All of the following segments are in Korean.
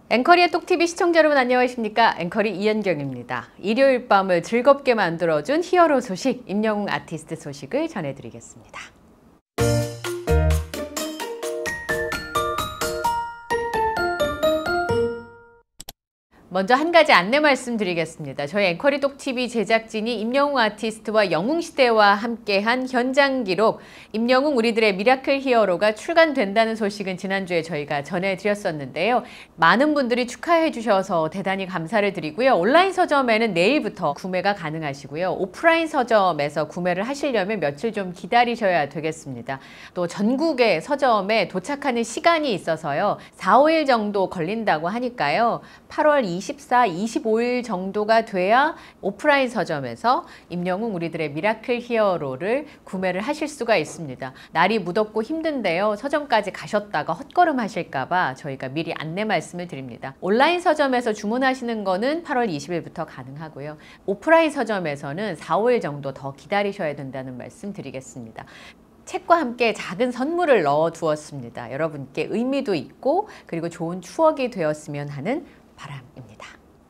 앵커리의 똑TV 시청자 여러분 안녕하십니까? 앵커리 이현경입니다. 일요일 밤을 즐겁게 만들어준 히어로 소식, 임영웅 아티스트 소식을 전해드리겠습니다. 먼저 한 가지 안내 말씀드리겠습니다. 저희 앵커리 똑TV 제작진이 임영웅 아티스트와 영웅시대와 함께한 현장 기록 임영웅 우리들의 미라클 히어로가 출간된다는 소식은 지난주에 저희가 전해드렸었는데요. 많은 분들이 축하해 주셔서 대단히 감사를 드리고요. 온라인 서점에는 내일부터 구매가 가능하시고요. 오프라인 서점에서 구매를 하시려면 며칠 좀 기다리셔야 되겠습니다. 또 전국의 서점에 도착하는 시간이 있어서요. 4, 5일 정도 걸린다고 하니까요. 8월 24, 25일 정도가 돼야 오프라인 서점에서 임영웅 우리들의 미라클 히어로를 구매를 하실 수가 있습니다. 날이 무덥고 힘든데요. 서점까지 가셨다가 헛걸음 하실까봐 저희가 미리 안내 말씀을 드립니다. 온라인 서점에서 주문하시는 거는 8월 20일부터 가능하고요. 오프라인 서점에서는 4, 5일 정도 더 기다리셔야 된다는 말씀 드리겠습니다. 책과 함께 작은 선물을 넣어 두었습니다. 여러분께 의미도 있고 그리고 좋은 추억이 되었으면 하는 바람입니다.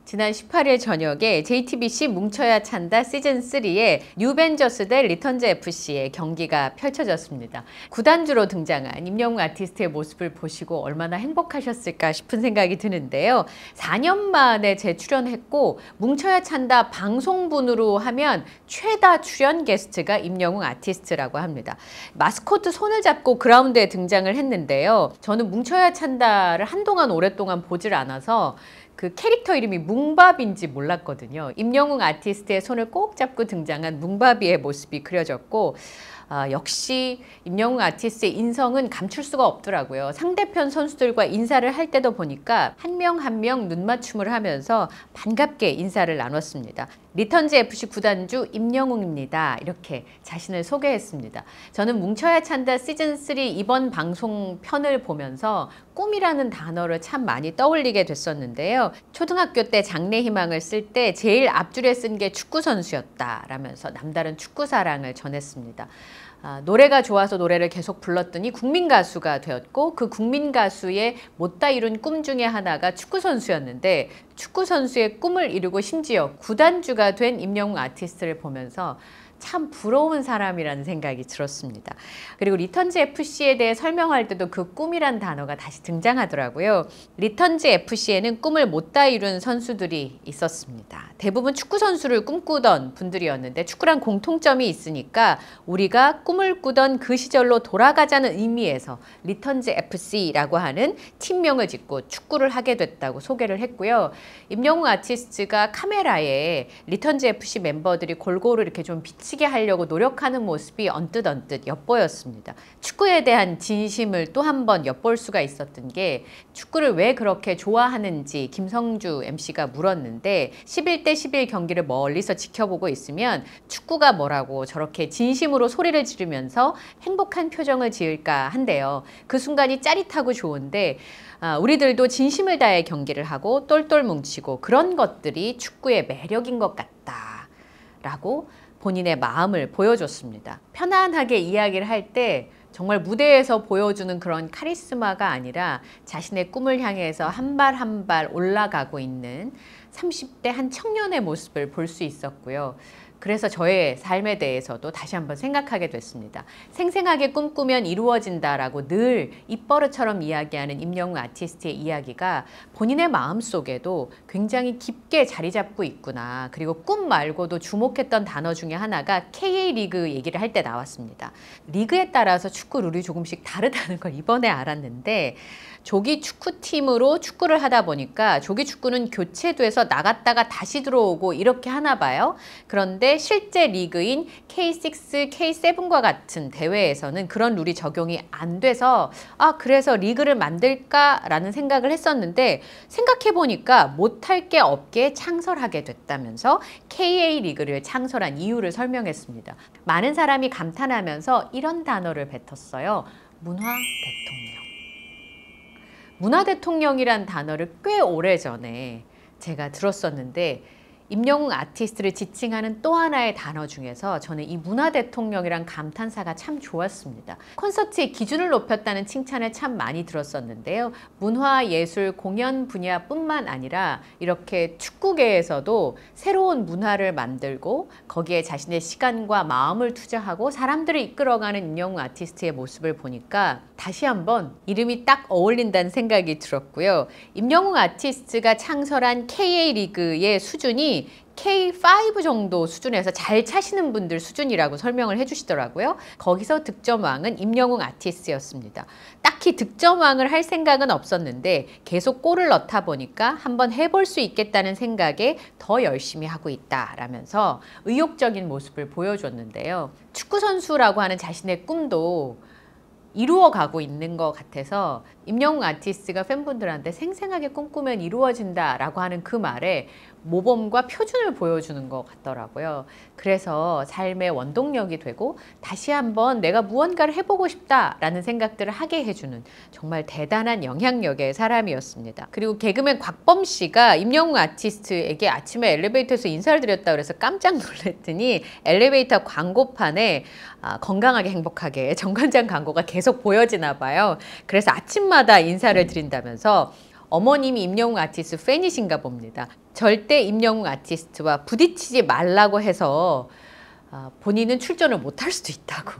지난 18일 저녁에 JTBC 뭉쳐야 찬다 시즌3의 뉴벤저스 대 리턴즈 FC의 경기가 펼쳐졌습니다. 구단주로 등장한 임영웅 아티스트의 모습을 보시고 얼마나 행복하셨을까 싶은 생각이 드는데요. 4년 만에 재출연했고 뭉쳐야 찬다 방송분으로 하면 최다 출연 게스트가 임영웅 아티스트라고 합니다. 마스코트 손을 잡고 그라운드에 등장을 했는데요. 저는 뭉쳐야 찬다를 한동안 오랫동안 보질 않아서 그 캐릭터 이름이 뭉바비인지 몰랐거든요. 임영웅 아티스트의 손을 꼭 잡고 등장한 뭉바비의 모습이 그려졌고 역시 임영웅 아티스트의 인성은 감출 수가 없더라고요. 상대편 선수들과 인사를 할 때도 보니까 한 명 한 명 눈맞춤을 하면서 반갑게 인사를 나눴습니다. 리턴즈 FC 구단주 임영웅입니다. 이렇게 자신을 소개했습니다. 저는 뭉쳐야 찬다 시즌3 이번 방송 편을 보면서 꿈이라는 단어를 참 많이 떠올리게 됐었는데요. 초등학교 때 장래희망을 쓸 때 제일 앞줄에 쓴 게 축구선수였다라면서 남다른 축구사랑을 전했습니다. 노래가 좋아서 노래를 계속 불렀더니 국민가수가 되었고 그 국민가수의 못다 이룬 꿈 중에 하나가 축구선수였는데 축구선수의 꿈을 이루고 심지어 구단주가 된 임영웅 아티스트를 보면서 참 부러운 사람이라는 생각이 들었습니다. 그리고 리턴즈 FC에 대해 설명할 때도 그 꿈이란 단어가 다시 등장하더라고요. 리턴즈 FC에는 꿈을 못다 이룬 선수들이 있었습니다. 대부분 축구 선수를 꿈꾸던 분들이었는데 축구란 공통점이 있으니까 우리가 꿈을 꾸던 그 시절로 돌아가자는 의미에서 리턴즈 FC라고 하는 팀명을 짓고 축구를 하게 됐다고 소개를 했고요. 임영웅 아티스트가 카메라에 리턴즈 FC 멤버들이 골고루 이렇게 좀 비치게 하려고 노력하는 모습이 언뜻 엿보였습니다. 축구에 대한 진심을 또 한 번 엿볼 수가 있었던 게 축구를 왜 그렇게 좋아하는지 김성주 MC가 물었는데 11대 11 경기를 멀리서 지켜보고 있으면 축구가 뭐라고 저렇게 진심으로 소리를 지르면서 행복한 표정을 지을까 한대요. 그 순간이 짜릿하고 좋은데 우리들도 진심을 다해 경기를 하고 똘똘 뭉치고 그런 것들이 축구의 매력인 것 같다라고 본인의 마음을 보여줬습니다. 편안하게 이야기를 할 때 정말 무대에서 보여주는 그런 카리스마가 아니라 자신의 꿈을 향해서 한 발 한 발 올라가고 있는 30대 한 청년의 모습을 볼 수 있었고요. 그래서 저의 삶에 대해서도 다시 한번 생각하게 됐습니다. 생생하게 꿈꾸면 이루어진다라고 늘 입버릇처럼 이야기하는 임영웅 아티스트의 이야기가 본인의 마음속에도 굉장히 깊게 자리 잡고 있구나. 그리고 꿈 말고도 주목했던 단어 중에 하나가 K리그 얘기를 할 때 나왔습니다. 리그에 따라서 축구 룰이 조금씩 다르다는 걸 이번에 알았는데 조기 축구팀으로 축구를 하다 보니까 조기 축구는 교체돼서 나갔다가 다시 들어오고 이렇게 하나 봐요. 그런데 실제 리그인 K6, K7과 같은 대회에서는 그런 룰이 적용이 안 돼서 그래서 리그를 만들까라는 생각을 했었는데 생각해보니까 못할 게 없게 창설하게 됐다면서 KA리그를 창설한 이유를 설명했습니다. 많은 사람이 감탄하면서 이런 단어를 뱉었어요. 문화 대통령. 문화 대통령이란 단어를 꽤 오래전에 제가 들었었는데 임영웅 아티스트를 지칭하는 또 하나의 단어 중에서 저는 이 문화 대통령이란 감탄사가 참 좋았습니다. 콘서트의 기준을 높였다는 칭찬을 참 많이 들었었는데요. 문화, 예술, 공연 분야뿐만 아니라 이렇게 축구계에서도 새로운 문화를 만들고 거기에 자신의 시간과 마음을 투자하고 사람들을 이끌어가는 임영웅 아티스트의 모습을 보니까 다시 한번 이름이 딱 어울린다는 생각이 들었고요. 임영웅 아티스트가 창설한 KA리그의 수준이 K5 정도 수준에서 잘 차시는 분들 수준이라고 설명을 해주시더라고요. 거기서 득점왕은 임영웅 아티스트였습니다. 딱히 득점왕을 할 생각은 없었는데 계속 골을 넣다 보니까 한번 해볼 수 있겠다는 생각에 더 열심히 하고 있다라면서 의욕적인 모습을 보여줬는데요. 축구선수라고 하는 자신의 꿈도 이루어가고 있는 것 같아서 임영웅 아티스트가 팬분들한테 생생하게 꿈꾸면 이루어진다라고 하는 그 말에 모범과 표준을 보여주는 것 같더라고요. 그래서 삶의 원동력이 되고 다시 한번 내가 무언가를 해보고 싶다라는 생각들을 하게 해주는 정말 대단한 영향력의 사람이었습니다. 그리고 개그맨 곽범 씨가 임영웅 아티스트에게 아침에 엘리베이터에서 인사를 드렸다 그래서 깜짝 놀랐더니 엘리베이터 광고판에 건강하게 행복하게 정관장 광고가 계속 보여지나 봐요. 그래서 아침마다 인사를 드린다면서 어머님이 임영웅 아티스트 팬이신가 봅니다. 절대 임영웅 아티스트와 부딪히지 말라고 해서 본인은 출전을 못할 수도 있다고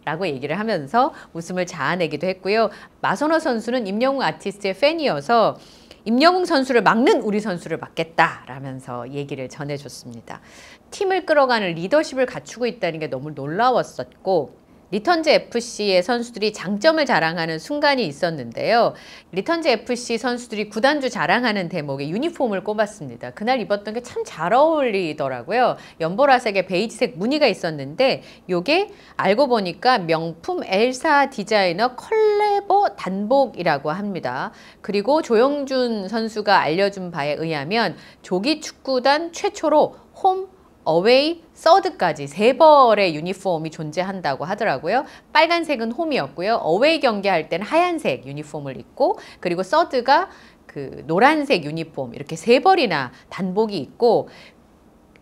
라고 얘기를 하면서 웃음을 자아내기도 했고요. 마선호 선수는 임영웅 아티스트의 팬이어서 임영웅 선수를 막는 우리 선수를 막겠다라면서 얘기를 전해줬습니다. 팀을 끌어가는 리더십을 갖추고 있다는 게 너무 놀라웠었고 리턴즈 FC의 선수들이 장점을 자랑하는 순간이 있었는데요. 리턴즈 FC 선수들이 구단주 자랑하는 대목에 유니폼을 꼽았습니다. 그날 입었던 게 참 잘 어울리더라고요. 연보라색에 베이지색 무늬가 있었는데 이게 알고 보니까 명품 엘사 디자이너 컬레버 단복이라고 합니다. 그리고 조영준 선수가 알려준 바에 의하면 조기 축구단 최초로 홈 어웨이, 서드까지 3벌의 유니폼이 존재한다고 하더라고요. 빨간색은 홈이었고요. 어웨이 경기할 때는 하얀색 유니폼을 입고 그리고 서드가 그 노란색 유니폼 이렇게 3벌이나 단복이 있고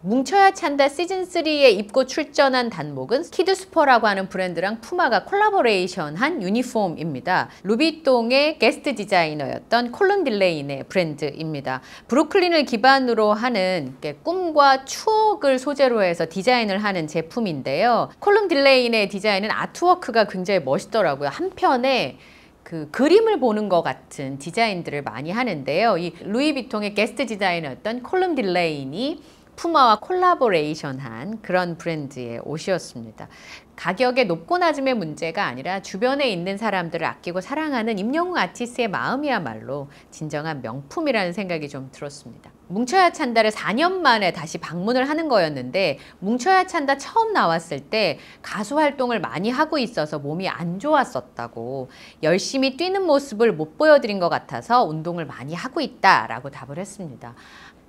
뭉쳐야 찬다 시즌3에 입고 출전한 단복은 키드스퍼라고 하는 브랜드랑 푸마가 콜라보레이션한 유니폼입니다. 루비통의 게스트 디자이너였던 콜름 딜레인의 브랜드입니다. 브루클린을 기반으로 하는 꿈과 추억을 소재로 해서 디자인을 하는 제품인데요. 콜름 딜레인의 디자인은 아트워크가 굉장히 멋있더라고요. 한편에 그 그림을 보는 것 같은 디자인들을 많이 하는데요. 이 루이비통의 게스트 디자이너였던 콜름 딜레인이 푸마와 콜라보레이션한 그런 브랜드의 옷이었습니다. 가격의 높고 낮음의 문제가 아니라 주변에 있는 사람들을 아끼고 사랑하는 임영웅 아티스트의 마음이야말로 진정한 명품이라는 생각이 좀 들었습니다. 뭉쳐야 찬다를 4년 만에 다시 방문을 하는 거였는데 뭉쳐야 찬다 처음 나왔을 때 가수 활동을 많이 하고 있어서 몸이 안 좋았었다고 열심히 뛰는 모습을 못 보여드린 것 같아서 운동을 많이 하고 있다라고 답을 했습니다.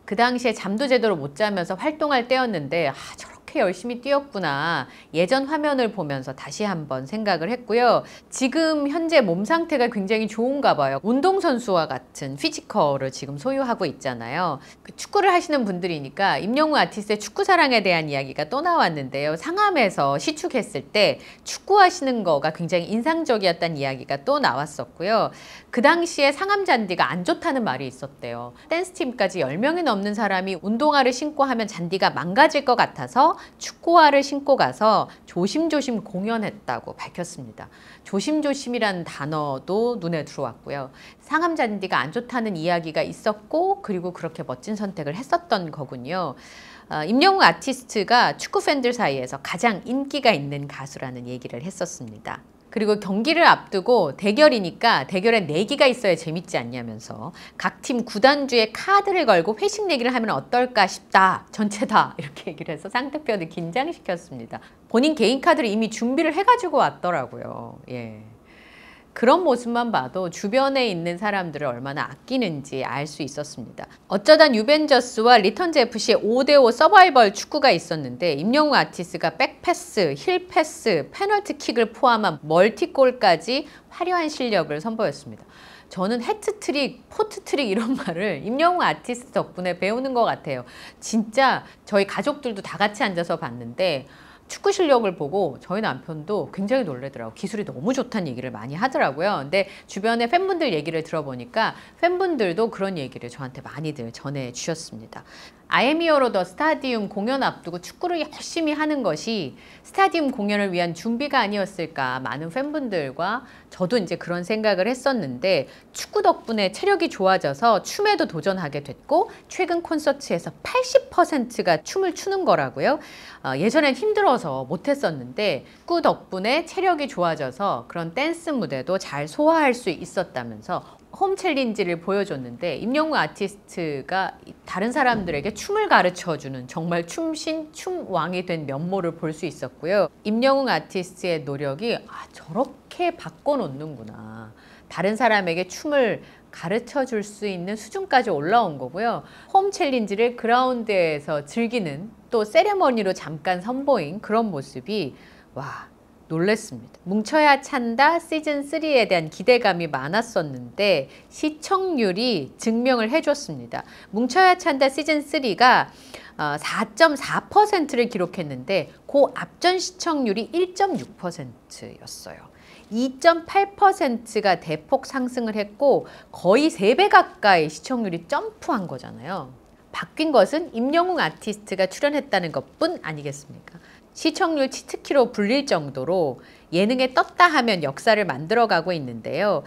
그 당시에 잠도 제대로 못 자면서 활동할 때였는데 저렇게 열심히 뛰었구나 예전 화면을 보면서 다시 한번 생각을 했고요. 지금 현재 몸 상태가 굉장히 좋은가 봐요. 운동선수와 같은 피지컬을 지금 소유하고 있잖아요. 축구를 하시는 분들이니까 임영웅 아티스트의 축구사랑에 대한 이야기가 또 나왔는데요. 상암에서 시축했을 때 축구하시는 거가 굉장히 인상적이었다는 이야기가 또 나왔었고요. 그 당시에 상암 잔디가 안 좋다는 말이 있었대요. 댄스팀까지 10명이 넘는 사람이 운동화를 신고 하면 잔디가 망가질 것 같아서 축구화를 신고 가서 조심조심 공연했다고 밝혔습니다. 조심조심이라는 단어도 눈에 들어왔고요. 상암 잔디가 안 좋다는 이야기가 있었고 그리고 그렇게 멋진 선택을 했었던 거군요. 임영웅 아티스트가 축구 팬들 사이에서 가장 인기가 있는 가수라는 얘기를 했었습니다. 그리고 경기를 앞두고 대결이니까 대결에 내기가 있어야 재밌지 않냐면서 각 팀 구단주에 카드를 걸고 회식 내기를 하면 어떨까 싶다. 전체 다 이렇게 얘기를 해서 상대편을 긴장시켰습니다. 본인 개인 카드를 이미 준비를 해가지고 왔더라고요. 예. 그런 모습만 봐도 주변에 있는 사람들을 얼마나 아끼는지 알 수 있었습니다. 어쩌다 뉴벤저스와 리턴즈 FC의 5대5 서바이벌 축구가 있었는데 임영웅 아티스트가 백패스, 힐패스, 페널티킥을 포함한 멀티골까지 화려한 실력을 선보였습니다. 저는 해트트릭, 포트트릭 이런 말을 임영웅 아티스트 덕분에 배우는 것 같아요. 진짜 저희 가족들도 다 같이 앉아서 봤는데 축구 실력을 보고 저희 남편도 굉장히 놀라더라고요. 기술이 너무 좋다는 얘기를 많이 하더라고요. 근데 주변에 팬분들 얘기를 들어보니까 팬분들도 그런 얘기를 저한테 많이들 전해주셨습니다. I am here the 스타디움 공연 앞두고 축구를 열심히 하는 것이 스타디움 공연을 위한 준비가 아니었을까, 많은 팬분들과 저도 이제 그런 생각을 했었는데 축구 덕분에 체력이 좋아져서 춤에도 도전하게 됐고 최근 콘서트에서 80%가 춤을 추는 거라고요. 예전엔 힘들어서 못했었는데 축구 덕분에 체력이 좋아져서 그런 댄스 무대도 잘 소화할 수 있었다면서 홈 챌린지를 보여줬는데 임영웅 아티스트가 다른 사람들에게 춤을 가르쳐주는 정말 춤신, 춤왕이 된 면모를 볼 수 있었고요. 임영웅 아티스트의 노력이 저렇게 바꿔놓는구나. 다른 사람에게 춤을 가르쳐줄 수 있는 수준까지 올라온 거고요. 홈 챌린지를 그라운드에서 즐기는, 또 세레머니로 잠깐 선보인 그런 모습이 놀랬습니다. 뭉쳐야 찬다 시즌3에 대한 기대감이 많았었는데 시청률이 증명을 해줬습니다. 뭉쳐야 찬다 시즌3가 4.4%를 기록했는데 그 앞전 시청률이 1.6%였어요. 2.8%가 대폭 상승을 했고 거의 3배 가까이 시청률이 점프한 거잖아요. 바뀐 것은 임영웅 아티스트가 출연했다는 것뿐 아니겠습니까? 시청률 치트키로 불릴 정도로 예능에 떴다 하면 역사를 만들어가고 있는데요.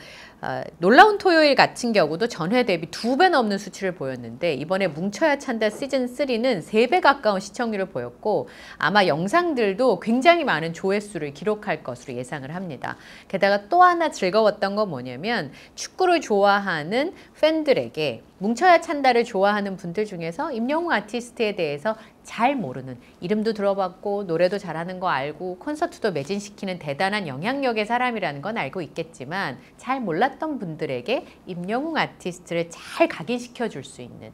놀라운 토요일 같은 경우도 전회 대비 2배 넘는 수치를 보였는데 이번에 뭉쳐야 찬다 시즌3는 3배 가까운 시청률을 보였고 아마 영상들도 굉장히 많은 조회수를 기록할 것으로 예상을 합니다. 게다가 또 하나 즐거웠던 건 뭐냐면 축구를 좋아하는 팬들에게 뭉쳐야 찬다를 좋아하는 분들 중에서 임영웅 아티스트에 대해서 잘 모르는, 이름도 들어봤고 노래도 잘하는 거 알고 콘서트도 매진시키는 대단한 영향력의 사람이라는 건 알고 있겠지만 잘 몰랐던 분들에게 임영웅 아티스트를 잘 각인시켜 줄 수 있는,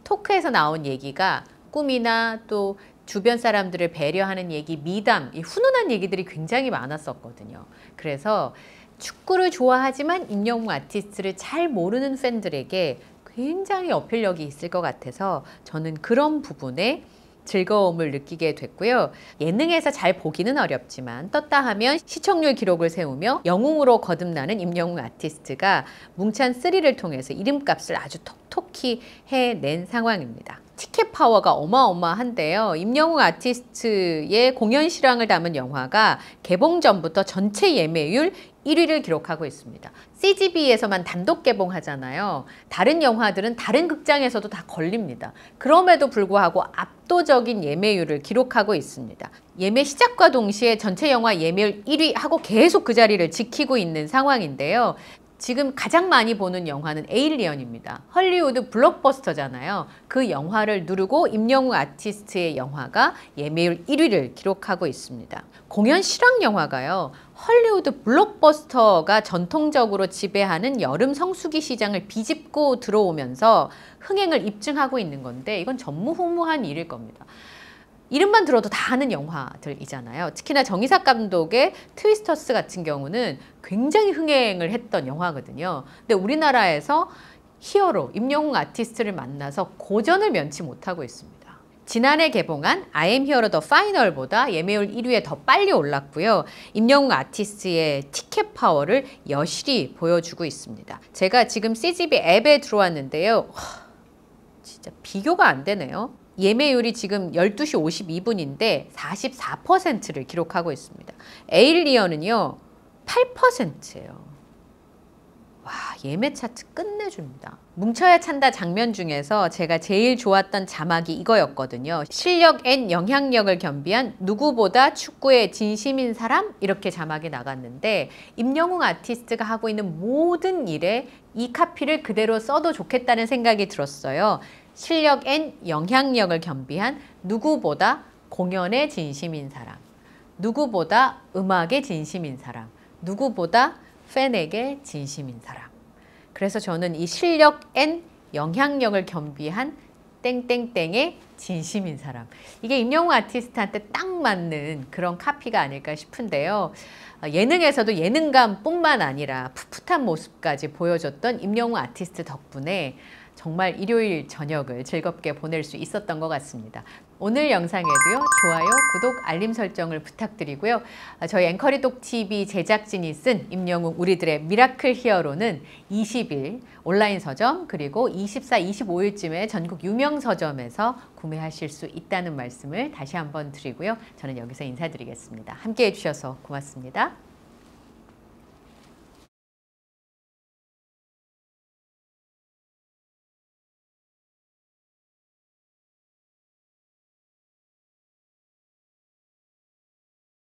토크에서 나온 얘기가 꿈이나 또 주변 사람들을 배려하는 얘기, 미담, 이 훈훈한 얘기들이 굉장히 많았었거든요. 그래서 축구를 좋아하지만 임영웅 아티스트를 잘 모르는 팬들에게 굉장히 어필력이 있을 것 같아서 저는 그런 부분에 즐거움을 느끼게 됐고요. 예능에서 잘 보기는 어렵지만 떴다 하면 시청률 기록을 세우며 영웅으로 거듭나는 임영웅 아티스트가 뭉찬3를 통해서 이름값을 아주 톡톡히 해낸 상황입니다. 티켓 파워가 어마어마한데요. 임영웅 아티스트의 공연 실황을 담은 영화가 개봉 전부터 전체 예매율 1위를 기록하고 있습니다. CGV에서만 단독 개봉하잖아요. 다른 영화들은 다른 극장에서도 다 걸립니다. 그럼에도 불구하고 압도적인 예매율을 기록하고 있습니다. 예매 시작과 동시에 전체 영화 예매율 1위 하고 계속 그 자리를 지키고 있는 상황인데요. 지금 가장 많이 보는 영화는 에일리언입니다. 헐리우드 블록버스터잖아요. 그 영화를 누르고 임영웅 아티스트의 영화가 예매율 1위를 기록하고 있습니다. 공연 실황 영화가요. 헐리우드 블록버스터가 전통적으로 지배하는 여름 성수기 시장을 비집고 들어오면서 흥행을 입증하고 있는 건데 이건 전무후무한 일일 겁니다. 이름만 들어도 다 아는 영화들이잖아요. 특히나 정이삭 감독의 트위스터스 같은 경우는 굉장히 흥행을 했던 영화거든요. 근데 우리나라에서 히어로, 임영웅 아티스트를 만나서 고전을 면치 못하고 있습니다. 지난해 개봉한 I am here the final보다 예매율 1위에 더 빨리 올랐고요. 임영웅 아티스트의 티켓 파워를 여실히 보여주고 있습니다. 제가 지금 CGV 앱에 들어왔는데요. 진짜 비교가 안 되네요. 예매율이 지금 12시 52분인데 44%를 기록하고 있습니다. 에일리언은요 8%예요. 와, 예매 차트 끝내줍니다. 뭉쳐야 찬다 장면 중에서 제가 제일 좋았던 자막이 이거였거든요. 실력 앤 영향력을 겸비한 누구보다 축구에 진심인 사람? 이렇게 자막이 나갔는데 임영웅 아티스트가 하고 있는 모든 일에 이 카피를 그대로 써도 좋겠다는 생각이 들었어요. 실력 앤 영향력을 겸비한 누구보다 공연에 진심인 사람, 누구보다 음악에 진심인 사람, 누구보다 팬에게 진심인 사람. 그래서 저는 이 실력 N 영향력을 겸비한 땡땡땡의 진심인 사람. 이게 임영웅 아티스트한테 딱 맞는 그런 카피가 아닐까 싶은데요. 예능에서도 예능감뿐만 아니라 풋풋한 모습까지 보여줬던 임영웅 아티스트 덕분에 정말 일요일 저녁을 즐겁게 보낼 수 있었던 것 같습니다. 오늘 영상에도요, 좋아요, 구독, 알림 설정을 부탁드리고요. 저희 앵커리독TV 제작진이 쓴 임영웅 우리들의 미라클 히어로는 20일 온라인 서점 그리고 24, 25일쯤에 전국 유명 서점에서 구매하실 수 있다는 말씀을 다시 한번 드리고요. 저는 여기서 인사드리겠습니다. 함께해 주셔서 고맙습니다.